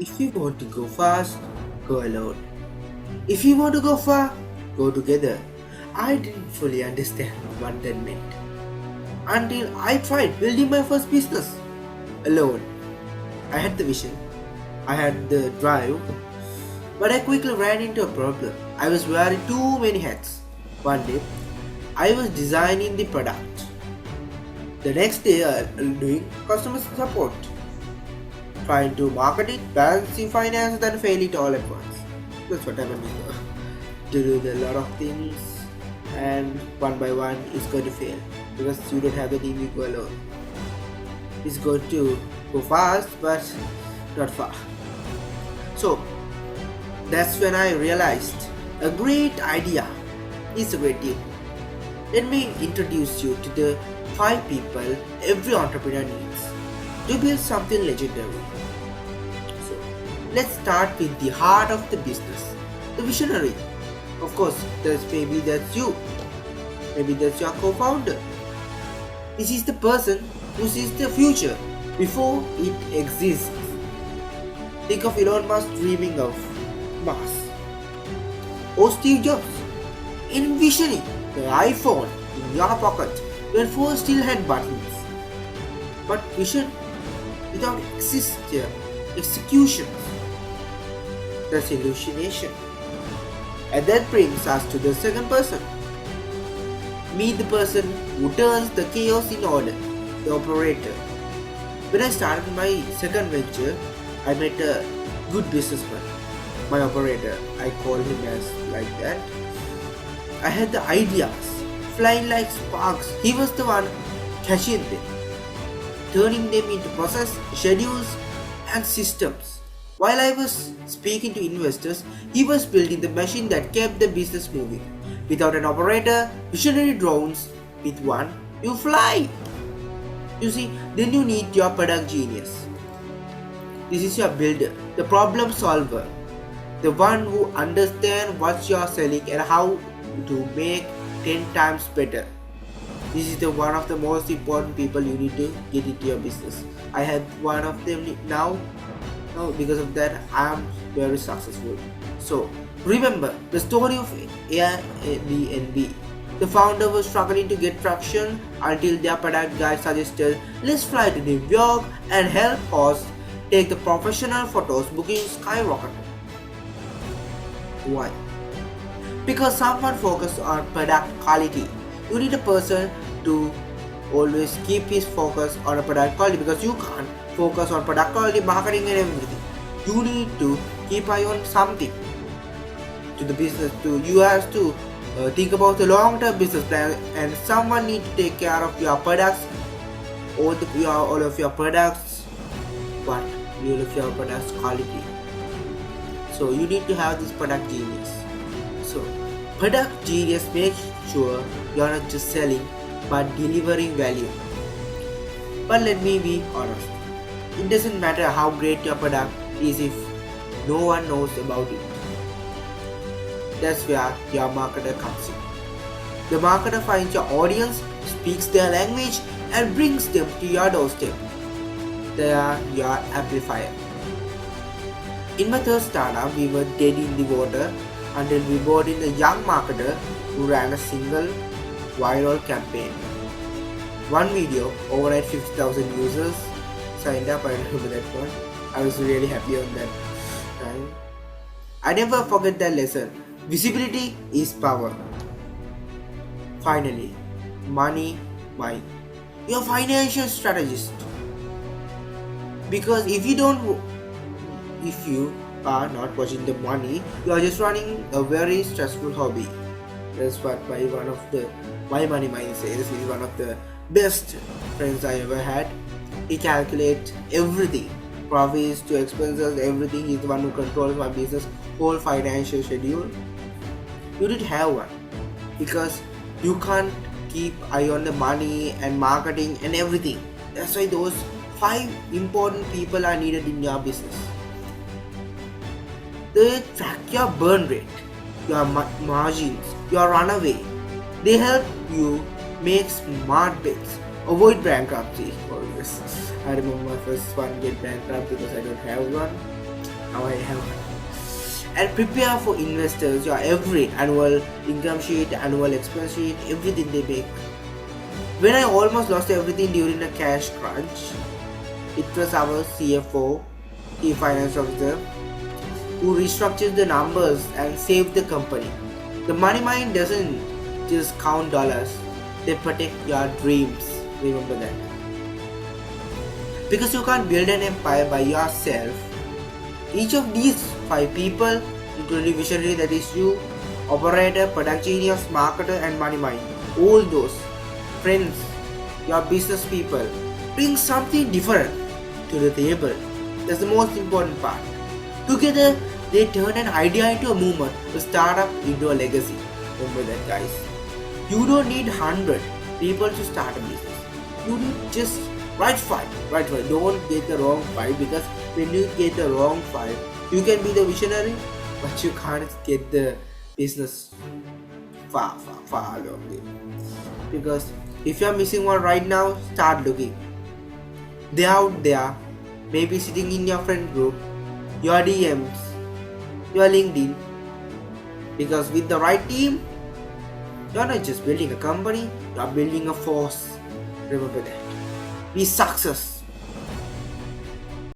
If you want to go fast, go alone. If you want to go far, go together. I didn't fully understand what that meant until I tried building my first business alone. I had the vision, I had the drive, but I quickly ran into a problem. I was wearing too many hats. One day, I was designing the product. The next day, I was doing customer support, trying to market it, balancing finance, then fail it all at once. That's what happened to do a lot of things, and one by one, it's going to fail because you don't have the team you go alone. It's going to go fast, but not far. So that's when I realized a great idea is a great deal. Let me introduce you to the 5 people every entrepreneur needs to build something legendary. So let's start with the heart of the business, the visionary. Of course, that's you. Maybe that's your co-founder. This is the person who sees the future before it exists. Think of Elon Musk dreaming of Mars, or Steve Jobs envisioning the iPhone in your pocket when phones still had buttons. But vision without execution, that's hallucination. And that brings us to the second person. Meet the person who turns the chaos in order, the operator. When I started my second venture, I met a good businessman, my operator. I call him as like that. I had the ideas, flying like sparks. He was the one catching them, turning them into process, schedules, and systems. While I was speaking to investors, he was building the machine that kept the business moving. Without an operator, visionary drones. With one, you fly. You see, then you need your product genius. This is your builder, the problem solver, the one who understands what you are selling and how to make 10 times better. This is the one of the most important people you need to get into your business. I have one of them now. Now because of that, I am very successful. So remember the story of Airbnb. The founder was struggling to get traction until their product guy suggested, let's fly to New York and help us take the professional photos. Booking skyrocketed. Why? Because someone focused on product quality. You need a person to always keep his focus on a product quality, because you can't focus on product quality, marketing and everything. You need to keep eye on something to the business. You have to think about the long-term business plan, and someone need to take care of your products, all of your products, but all of your products quality. So you need to have this product genius. So product genius makes sure you are not just selling but delivering value. But let me be honest, it doesn't matter how great your product is if no one knows about it. That's where your marketer comes in. The marketer finds your audience, speaks their language, and brings them to your doorstep. They are your amplifier. In my third startup, we were dead in the water until we brought in a young marketer who ran a single viral campaign. One video, overnight 50,000 users signed up. I remember that one. I was really happy on that time. I never forget that lesson. Visibility is power. Finally, money, mind. Your financial strategist. Because if you are not watching the money, you are just running a very stressful hobby. That's what my money mind says. He's one of the best friends I ever had. He calculates everything, profits to expenses, everything. He's the one who controls my business whole financial schedule. You did have one, because you can't keep eye on the money and marketing and everything. That's why those 5 important people are needed in your business. They track your burn rate, your margins, your runaway. They help you make smart bets, avoid bankruptcy always. I remember my first one get bankrupt because I don't have one. Now I have. And prepare for investors your every annual income sheet, annual expense sheet, everything they make. When I almost lost everything during a cash crunch, it was our CFO, Chief Finance Officer, who restructured the numbers and saved the company. The money mind doesn't just count dollars, they protect your dreams. Remember that. Because you can't build an empire by yourself. Each of these 5 people, including visionary, that is you, operator, product genius, marketer, and money mind, all those friends, your business people, bring something different to the table. That's the most important part. Together, they turn an idea into a movement, a startup into a legacy. Remember that, guys. You don't need 100 people to start a business. You need just right five. Don't get the wrong 5, because when you get the wrong 5, you can be the visionary, but you can't get the business far along. Because if you are missing one right now, start looking. They're out there, maybe sitting in your friend group, your DMs, your LinkedIn. Because with the right team, you're not just building a company, you're building a force. Remember that. Be success.